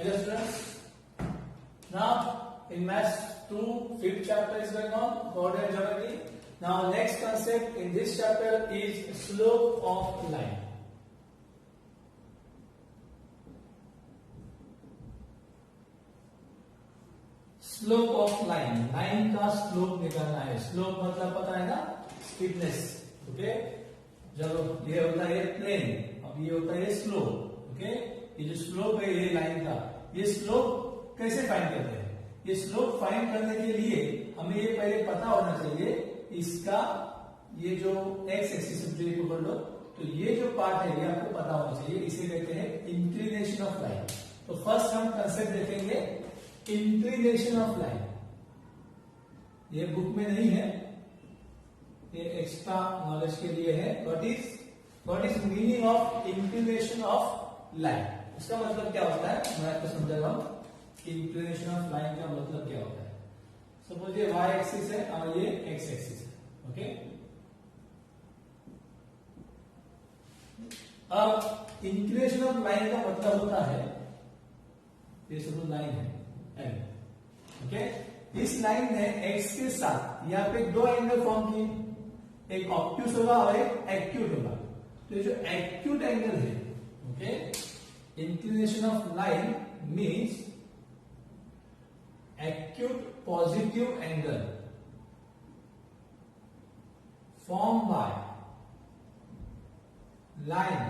Yes, students. Now, in Maths 2, 5th chapter is going on, coordinate geometry. Now, next concept in this chapter is slope of line. Slope of line, line का slope निकालना है. Slope मतलब पता है ना, steepness. Okay, चलो ये होता है प्लेन, अब ये होता है स्लोप. ओके, ये जो स्लोप है ये लाइन का, ये स्लोप कैसे फाइंड करते हैं? ये स्लोप फाइंड करने के लिए हमें ये पहले पता होना चाहिए इसका ये जो एक्स एक्सिस सब्जेक्ट पकड़ लो, तो ये जो पार्ट है ये आपको पता होना चाहिए. इसे कहते हैं इंक्लिनेशन ऑफ लाइन. तो फर्स्ट हम कंसेप्ट देखेंगे इंक्लिनेशन ऑफ लाइन. ये बुक में नहीं है, ये एक्स्ट्रा नॉलेज के लिए है. What is meaning of inclination of line? इसका मतलब क्या होता है मैं आपको समझा रहा हूं. इंक्लिनेशन ऑफ लाइन का मतलब क्या होता है? सपोज ये y एक्सिस है और ये x एक्सिस है. ओके, अब इंक्लिनेशन ऑफ लाइन का मतलब होता है, ये सपोज लाइन है L. ओके, इस लाइन ने x के साथ यहाँ पे दो एंगल फॉर्म किए, एक ऑब्ट्यूस होगा और एक एक्यूट होगा. तो ये जो एक्यूट एंगल है, okay, inclination of line means acute positive angle formed by line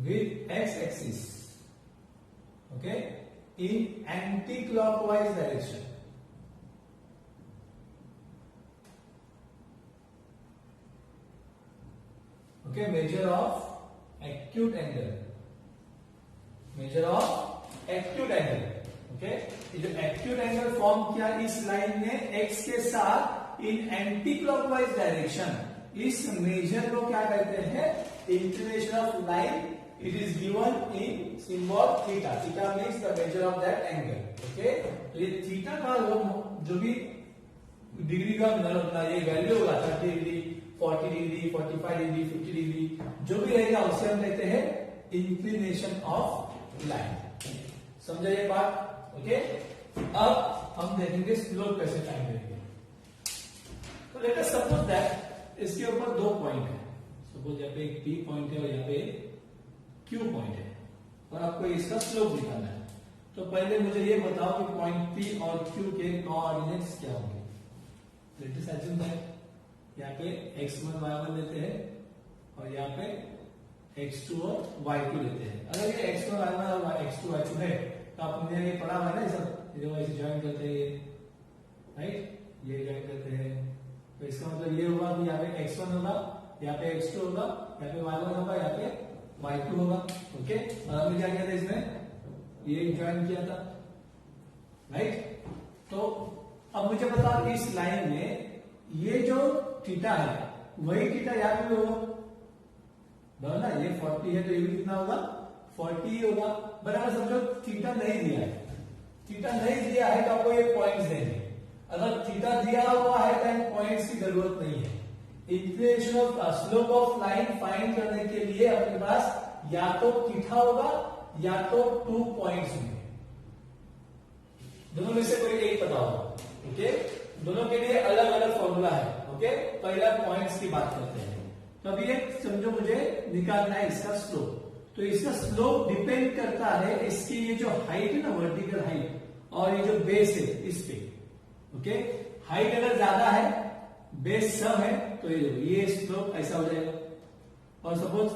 with x-axis, okay, in anti-clockwise direction. Okay, measure of acute angle. Measure of acute angle. Okay, ये जो एक्यूट एंगल फॉर्म किया इस line ने x के साथ इन anti clockwise direction, इस major को क्या कहते हैं? Inclination of line. It is given in symbol theta. Theta means the measure of that angle. Okay, तो ये थीटा का जो भी डिग्री का ये वैल्यू होगा, 30 डिग्री, 40 डिग्री, 45 डिग्री, 50 डिग्री, जो भी रहेगा उसे हम कहते हैं इंक्लिनेशन ऑफ लाइन. समझा ये बात? ओके, अब हम देखेंगे स्लोप कैसे फाइंड करेंगे. तो लेट अस सपोज दैट इसके ऊपर दो पॉइंट है. सपोज यहाँ पे एक P पॉइंट है और यहाँ पे Q पॉइंट है और आपको इसका स्लोप निकालना है. तो पहले मुझे ये बताओ कि पॉइंट P और Q के कोऑर्डिनेट्स क्या होंगे. लेट अस अज्यूम दैट यहाँ पे x1 y1 लेते हैं और यहाँ पे x2 और y2 लेते हैं. अगर ये x1 y1 और x2 y2 है तो आपने ये पढ़ा हुआ है ना, ये सब जो ऐसे ज्वाइन करते हैं, राइट, ये ज्वाइन करते हैं. तो इसका मतलब ये होगा कि यहाँ पे x1 होगा, यहाँ पे x2 होगा, यहाँ पे y1 होगा, यहाँ पे y2 होगा. ओके, और हमने क्या किया था इसमें, ये ज्वाइन किया था, राइट. तो अब मुझे बताओ इस लाइन में ये जो थीटा है वही थीटा यहाँ पे होगा ना. ये 40 है तो ये भी कितना होगा? 40 ही होगा. बराबर. समझो थीटा नहीं दिया है, थीटा नहीं दिया है तो आपको ये पॉइंट्स देंगे. अगर थीटा दिया हुआ है तो पॉइंट्स की जरूरत नहीं है. Inclination of slope of line find करने के लिए अपने पास या तो थीटा होगा या तो 2 पॉइंट्स होंगे. दोनों में से कोई एक पता होगा. ओके, दोनों के लिए अलग अलग फॉर्मूला है. ओके, पहला पॉइंट्स की बात करते हैं. तो अभी ये समझो मुझे निकालना है इसका स्लोप. तो इसका स्लोप डिपेंड करता है इसकी ये जो हाइट है ना, वर्टिकल हाइट, और ये जो बेस है इस पे. ओके, हाइट अगर ज्यादा है, बेस सम है, तो ये स्लोप ऐसा हो जाएगा. और सपोज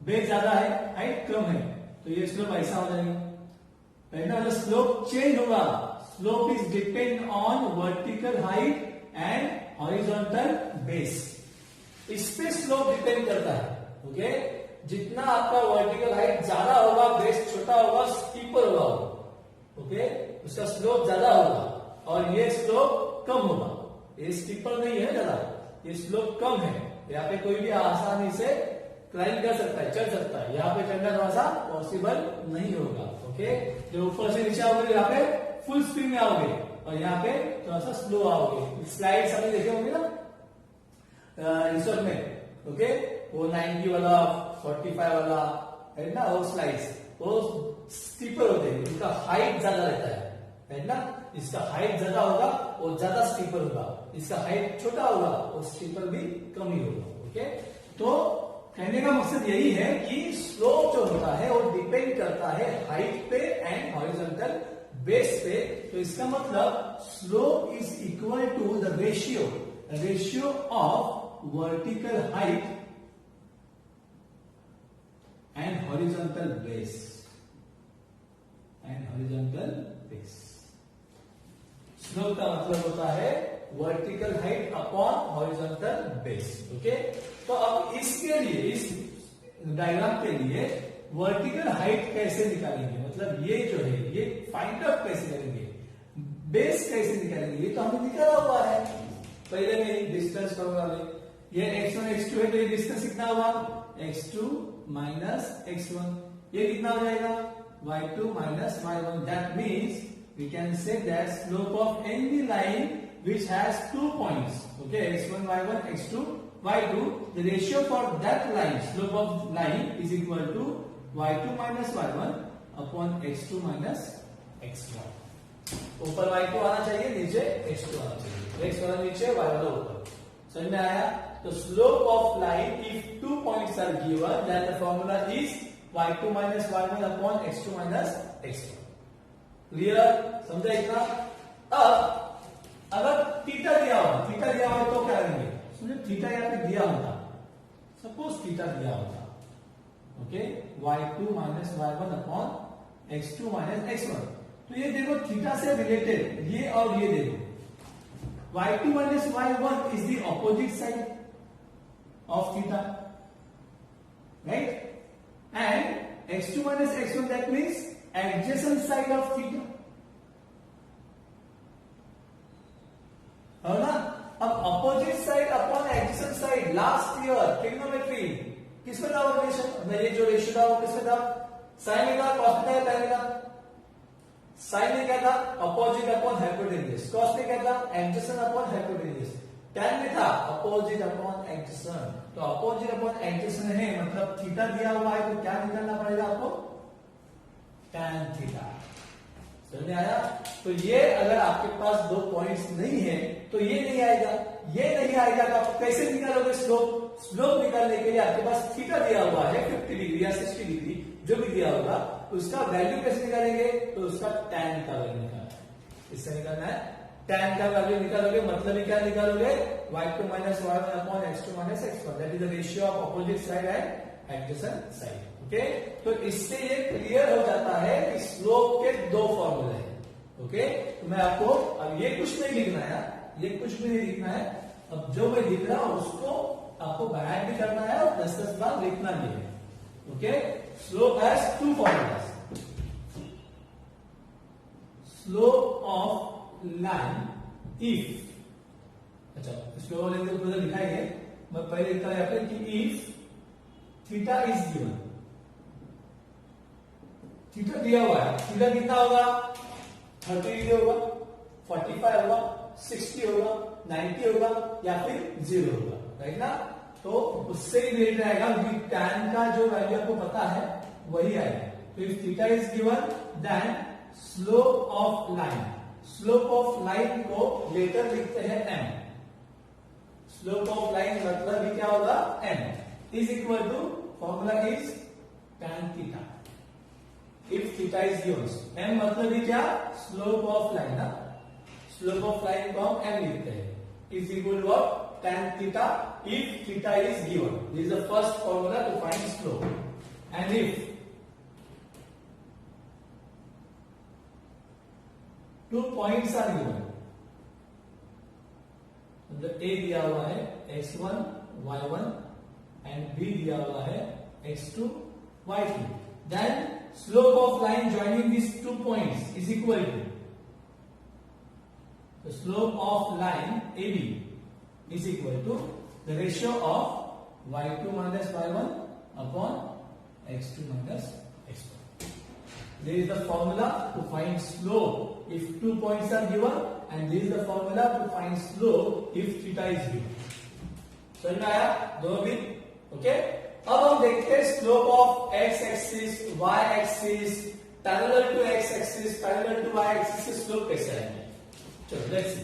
बेस ज्यादा है, हाइट कम है, तो ये स्लोप ऐसा हो जाएगा. पहला स्लोप चेंज होगा. Slope is depend on vertical height and horizontal base. इस पे स्लोप डिपेंड करता है. ओके, जितना आपका वर्टिकल हाइट ज्यादा होगा, बेस छोटा होगा, स्टीपर होगा. ओके, उसका स्लोप ज्यादा होगा और ये स्लोप कम होगा. ये स्टीपर नहीं है ज्यादा, ये स्लोप कम है. यहाँ पे कोई भी आसानी से क्लाइंब कर सकता है, चढ़ सकता है. यहाँ पे चढ़ना थोड़ा सा पॉसिबल नहीं होगा. ओके, जो ऊपर से नीचे आओगे यहाँ पे फुल स्पीड में आओगे और यहाँ पे थोड़ा सा स्लो आओगे. स्लाइड्स हमने देखे होंगे ना रिसोर्ट में. ओके, वो 90 वाला 45 वाला है ना, वो स्लाइड्स वो स्टीपर होते हैं, इनका हाइट ज्यादा रहता है ना। इसका हाइट ज्यादा होगा वो ज्यादा स्टीपर होगा, इसका हाइट छोटा होगा वो स्टीपर भी कम ही होगा। ओके, तो कहने का मकसद यही है कि स्लोप जो होता है वो डिपेंड करता है हाइट पे एंड हॉरिजॉन्टल बेस पे। तो इसका मतलब slope is equal to the ratio of vertical height and horizontal base slope का मतलब होता है vertical height upon horizontal base. Okay, तो अब इसके लिए, इस डायग्राम के लिए वर्टिकल हाइट कैसे निकालेंगे, मतलब ये जो है ये फाइंड आउट कैसे करेंगे, बेस कैसे निकालेंगे, ये तो हमें निकाला हुआ है पहले में डिस्टेंस फॉर्मूला में। ये x1 x2 है तो ये डिस्टेंस कितना हुआ x2 माइनस x1, ये कितना हो जाएगा y2 minus y1. That means we can say that slope of any line which has 2 points, okay, x1 y1 x2 y2, the ratio for that line, slope of line is equal to y2 minus y1 upon x2 minus x1. ऊपर y2 आना चाहिए, नीचे x2 आना चाहिए, x वाला नीचे y वाला ऊपर। समझ में आया? तो slope of line if 2 points are given then the formula is y2 minus y1 upon x2 minus x1. Clear? समझा इतना? अब अगर थीटा दिया हो तो क्या करेंगे? समझो थीटा यहाँ पे दिया होता, सपोज थीटा दिया होता, okay, y2 minus y1 upon x2 minus x1। तो ये देखो थीटा से रिलेटेड ये और ये देखो y2 minus y1 is the opposite side of theta, right? And x2 minus x1 that means adjacent side of theta, है ना? अब opposite side upon adjacent side last year trigonometry किसमें था वो रिलेशन, ये जो रेशियो था वो किसमें था, साइन में था, कॉस में था, tan में था। साइन में क्या था, अपोजिट अपॉन हाइपोटेन्यूज, कॉस में क्या था, एडजेसेंट अपॉन हाइपोटेन्यूज, tan में था अपोजिट अपॉन एडजेसेंट। तो अपोजिट अपॉन एडजेसेंट है मतलब थीटा दिया हुआ है तो क्या निकालना पड़ेगा आपको, tan थीटा। समझ में आया? तो ये अगर आपके पास दो पॉइंट्स नहीं है तो ये नहीं आएगा, ये नहीं आएगा तो आप कैसे निकालोगे स्लोप? स्लोप निकालने के लिए आपके पास थीटा दिया हुआ है 50 डिग्री या 60 डिग्री जो भी दिया होगा, उसका वैल्यू कैसे निकालेंगे? तो उसका tan का वैल्यू निकालना है। इससे निकालना है tan का वैल्यू निकालोगे, मतलब ही क्या निकालोगे, y2 minus y1 upon x2 minus x1, that is the ratio of opposite side and adjacent side। Okay, तो इससे ये क्लियर हो जाता है कि स्लोप के दो फॉर्मूले हैं। ओके, तो मैं आपको अब ये कुछ नहीं लिखना है, ये कुछ भी नहीं लिखना है, अब जो मैं लिख रहा हूं उसको आपको बयान भी करना है और 10-10 बार लिखना भी है। Okay, slope has two formulas, slope of line if, अच्छा स्लोप वाले को पूरा लिखाएंगे, मैं पहले लिखता है कि if theta is given, theta दिया हुआ है, थीटा कितना होगा, 30 डिग्री होगा, 45 होगा, 60 होगा, 90 होगा या फिर 0 होगा, राइट ना? तो उससे ही रिलेटेड आएगा कि tan का जो वैल्यू आपको पता है वही आएगा। तो if theta is given then slope of line, slope of line को लेटर लिखते हैं m, स्लोप ऑफ लाइन मतलब भी क्या होगा m, is equal to formula is tan theta if theta is given. m मतलब भी क्या, स्लोप ऑफ लाइन ना, स्लोप ऑफ लाइन को हम m लिखते हैं, is equal to tan theta if theta is given. This is the first formula to find slope. And if two points are given, मतलब a दिया हुआ है x1 y1 and b दिया हुआ है x2 y2, then slope of line joining these 2 points is equal to the slope of line AB is equal to the ratio of y2 minus y1 upon x2 minus x1. There is the formula to find slope if 2 points are given, and this is the formula to find slope if theta is given. समझ में आया दोनों भी? Okay, अब हम देखते हैं slope of X axis, Y axis, parallel to X axis, parallel to Y axis के स्लोप कैसे आएंगे। चलो लेट्स सी।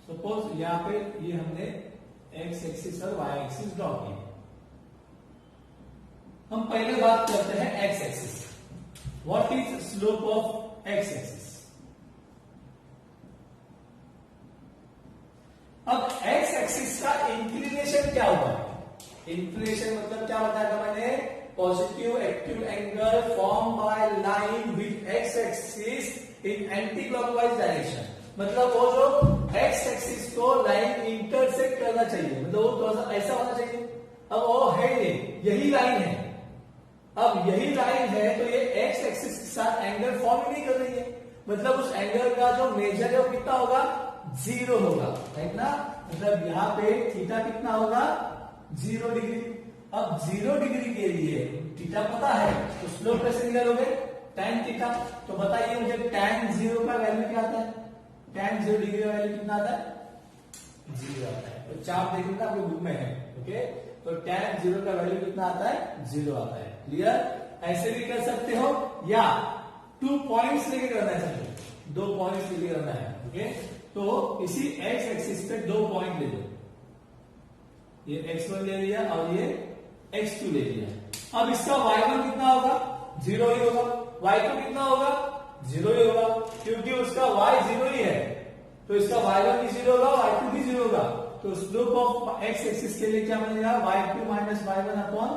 सपोज यहां पे ये हमने एक्स एक्सिस और वाई एक्सिस ड्रॉ किया। हम पहले बात करते हैं x axis. What is slope of X axis. अब एक्स एक्सिस का इंक्लिनेशन क्या होगा। इंक्लिनेशन मतलब क्या बताया था मैंने, positive acute angle form by line with x axis in anti clockwise direction. मतलब वो जो एक्स एक्सिस को लाइन इंटरसेक्ट करना चाहिए, मतलब वो थोड़ा सा ऐसा होना चाहिए। अब वो है यही लाइन है, अब यही लाइन है तो ये एक्स एक्सिस के साथ एंगल फॉर्म ही नहीं कर रही है, मतलब उस एंगल का जो मेजर है वो कितना होगा, 0 होगा, राइट ना। मतलब यहाँ पे थीटा कितना होगा, 0 डिग्री। अब 0 डिग्री के लिए थीटा पता है तो स्लोप कैसे निकालोगे, tan थीटा। तो बताइए मुझे tan 0 का वैल्यू क्या आता है, tan 0 डिग्री का वैल्यू कितना आता है, 0 आता है। तो चार्ट देखिएगा आपके बुक में है, ओके। तो tan 0 का वैल्यू कितना आता है, 0 आता है। क्लियर। ऐसे भी कर सकते हो या 2 पॉइंट्स लेके करना है, समझो 2 पॉइंट्स लेके करना है, ओके। तो इसी एक्स एक्सिस पे 2 पॉइंट ले लो, ये x1 ले लिया और ये x2 ले लिया। अब इसका y1 कितना होगा, 0 ही होगा, y2 कितना होगा, 0 ही होगा, क्योंकि उसका y 0 ही है। तो इसका y1 भी 0 होगा, y2 भी 0 होगा। तो स्लोप ऑफ x एक्सिस के लिए क्या बनेगा, y2 minus y1 upon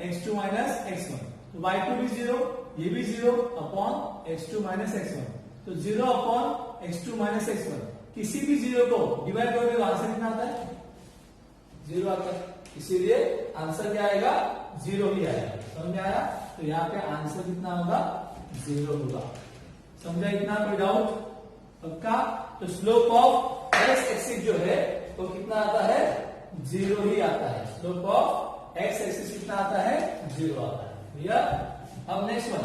x2 minus x1। तो y2 भी 0, ये भी 0 अपॉन x2 माइनस x1। तो 0 अपॉन x2 माइनस x1, किसी भी 0 को डिवाइड करोगे तो आंसर कितना आता है, 0 आता है। इसीलिए आंसर क्या आएगा, 0 ही आएगा। समझ में आया। तो यहाँ पे आंसर कितना होगा, 0 होगा। समझा इतना, कोई डाउट, पक्का। तो स्लोप ऑफ एक्स एक्सिस जो है वो कितना आता है, 0 ही आता है। स्लोप ऑफ एक्स एक्सिस कितना आता है, 0 आता है। क्लियर। अब next one,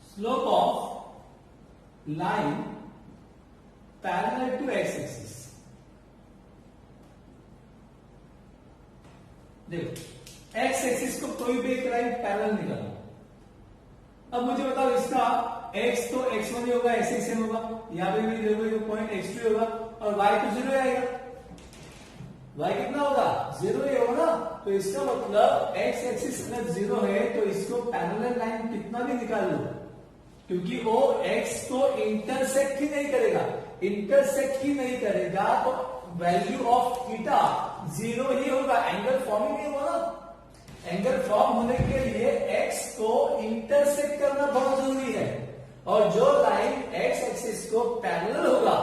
slope of line parallel to X axis. देखो एक्स एक्सिस को कोई भी एक लाइन पैरेलल निकालो। अब मुझे बताओ इसका x तो x1 ही होगा, ऐसे सेम होगा, यहाँ पे भी देखो पॉइंट x2 होगा और y तो 0 आएगा। y कितना होगा, 0 ही होगा ना। तो इसका मतलब x एक्सिस अगर 0 है तो इसको पैरेलल लाइन कितना भी निकाल लो, क्योंकि वो x को इंटरसेक्ट ही नहीं करेगा, इंटरसेक्ट ही नहीं करेगा तो वैल्यू ऑफ थीटा 0 ही होगा, एंगल फॉर्म ही नहीं होगा ना। एंगल फॉर्म होने के लिए x को इंटरसेक्ट करना बहुत जरूरी है, और जो लाइन x एक्सिस को पैरेलल होगा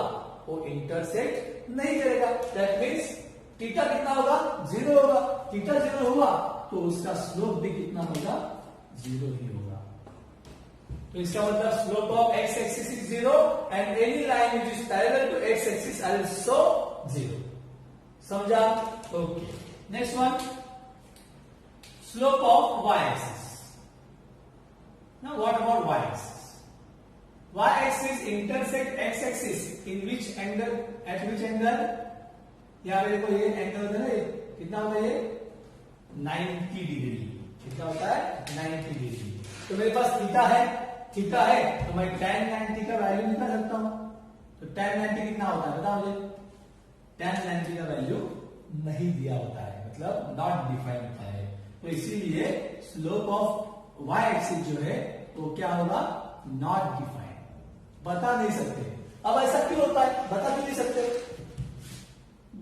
वो इंटरसेक्ट नहीं करेगा। दैट मीन्स थीटा कितना होगा, 0 होगा। थीटा 0 हुआ तो उसका स्लोप भी कितना होगा, 0 ही होगा। तो इसका मतलब slope of x axis is 0 and any line which is parallel to x axis also 0। समझा, okay. Next one, slope of y axis. Now what about y axis. y axis intersect x axis in which angle, at which angle, यहां पे देखो ये angle होता है, कितना होता है ये, 90 डिग्री। कितना होता है, 90 डिग्री। तो मेरे पास थीटा है, थीटा है तो मैं tan 90 का वैल्यू निकाल सकता हूं। तो tan 90 कितना होता है बताओ मुझे, tan 90 का वैल्यू नहीं दिया होता है, मतलब नॉट डिफाइंड होता है। तो इसीलिए स्लोप ऑफ y एक्सिस जो है वो क्या होगा, नॉट डिफाइंड, बता नहीं सकते। अब ऐसा क्यों होता है, बता क्यों नहीं सकते,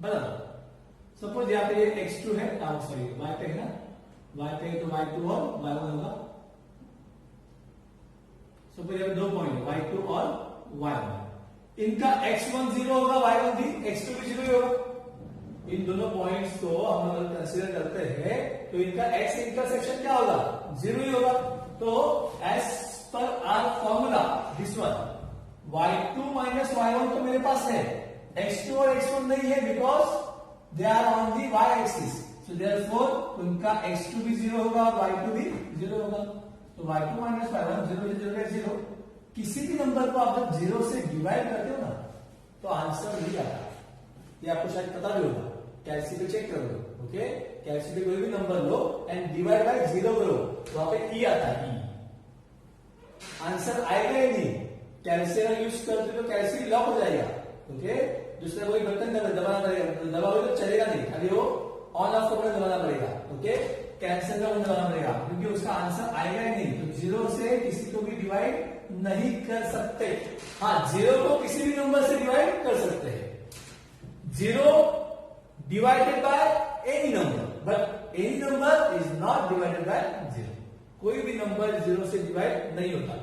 बता। सपोज यहाँ पे ये x2 है, सॉरी y पे है ना, y पे तो y2 और y1 होगा। सपोज यहाँ पे 2 पॉइंट है, y2 और y1, इनका x1 0 होगा, y1 भी, x2 भी 0 ही होगा। इन दोनों पॉइंट्स को हम अगर कंसीडर करते हैं तो इनका x इंटरसेक्शन क्या होगा, 0 ही होगा। तो as per our formula this one, y2 minus y1 तो मेरे पास है, x2 और x1 नहीं है because they are on the y axis. So therefore उनका x2 भी 0 होगा और y2 भी 0 होगा। तो y2 माइनस y1 0 से 0 0। किसी भी नंबर को आप जब 0 से डिवाइड करते हो ना तो आंसर नहीं आता, ये आपको शायद पता भी होगा। कैलसी पे चेक कर लो, ओके, कैलसी पे कोई भी number low and divide by 0 करो, तो वहां पे ई आता है, ई आंसर आएगा ही नहीं। कैलसी अगर यूज करते तो कैलसी लॉक हो जाएगा, ओके, दूसरा कोई बटन दबाना पड़ेगा, दबाओगे तो चलेगा नहीं, खाली वो ऑन ऑफ का बटन दबाना पड़ेगा, ओके, कैंसिल का बटन दबाना पड़ेगा, क्योंकि उसका आंसर आएगा ही नहीं। तो 0 से किसी को भी डिवाइड नहीं कर सकते। हाँ, 0 को किसी भी नंबर से डिवाइड कर सकते हैं, 0 divided by any number, but any number is not divided by 0। कोई भी नंबर 0 से डिवाइड नहीं होता।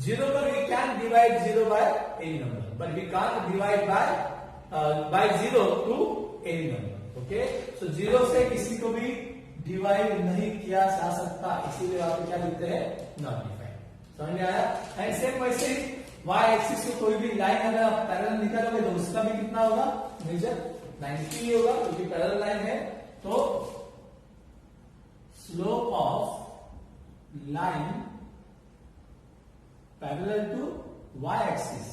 0 पर we can divide 0 by any number, but we can't divide by 0 to any number, okay? So 0 से किसी को भी डिवाइड नहीं किया जा सकता, इसीलिए वहां पे क्या लिखते हैं, नॉट डिफाइंड। समझ में आया? एंड सेम वैसे y एक्सिस को कोई भी लाइन अगर आप पैरेलल निकालोगे तो उसका भी कितना होगा, मेजर 90 होगा, क्योंकि पैरेलल लाइन है। तो slope of line parallel to y-axis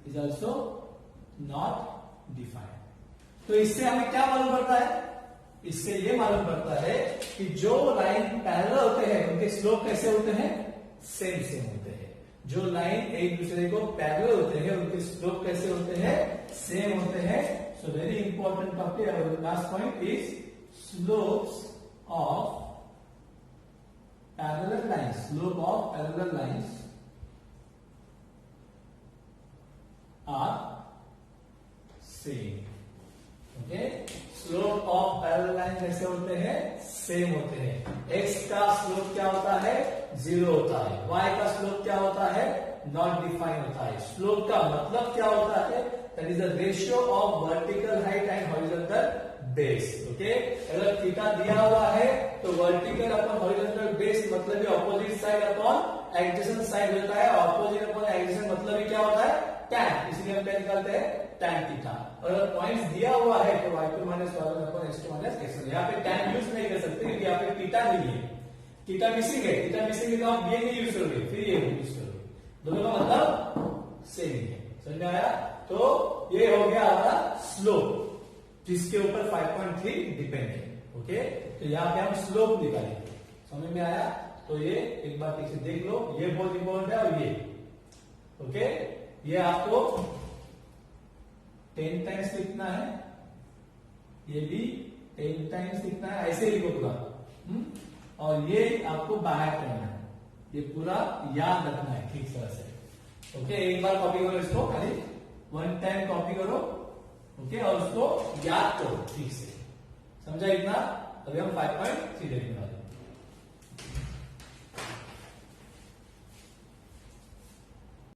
is also not defined। तो इससे हमें क्या मालूम पड़ता है, इससे ये मालूम पड़ता है कि जो लाइन पैरेलल होते हैं उनके स्लोप कैसे होते हैं, सेम सेम होते हैं। जो लाइन एक दूसरे को पैरेलल होते हैं उनके स्लोप कैसे होते हैं, सेम होते हैं। So very important topic, last point is slopes of parallel lines. Slope of parallel lines are same, okay? Slope of parallel line कैसे होते हैं, सेम होते हैं। x का स्लोप क्या होता है, 0 होता है, y का स्लोप क्या होता है, नॉट डिफाइंड होता है। स्लोप का मतलब क्या होता है, that is the ratio of vertical height and horizontal base, okay. अगर थीटा दिया हुआ है तो वर्टिकल अपॉन हॉरिजॉन्टल बेस मतलब opposite side upon adjacent side होता है। ऑपोजिट अपॉन एडजेसेंट मतलब क्या होता है, tan, इसलिए हम क्या निकालते हैं, tan थीटा। और अगर पॉइंट्स दिया हुआ है तो y2 minus y1 upon x2 minus x1। यहाँ पे tan यूज नहीं कर सकते क्योंकि यहाँ पे थीटा नहीं है, थीटा मिसिंग है, थीटा मिसिंग है तो आप ये नहीं यूज करोगे, फिर ये यूज करोगे, दोनों का मतलब सेम ही है। समझ में आया? तो ये हो गया हमारा स्लोप, जिसके ऊपर 5.3 डिपेंड है, ओके। तो यहाँ पे हम स्लोप निकालेंगे। समझ में आया? तो ये एक बार ठीक से देख लो, ये बहुत इंपॉर्टेंट है। और ये ओके, ये आपको 10 टाइम्स लिखना है, ये भी 10 टाइम्स लिखना है, ऐसे लिखो पूरा। और ये आपको बाहर करना है, ये पूरा याद रखना है ठीक तरह से, ओके। एक बार कॉपी करो इसको, खाली 1 टाइम कॉपी करो, ओके, और उसको याद करो ठीक से। समझा इतना? अभी हम 5.3 देखने वाले।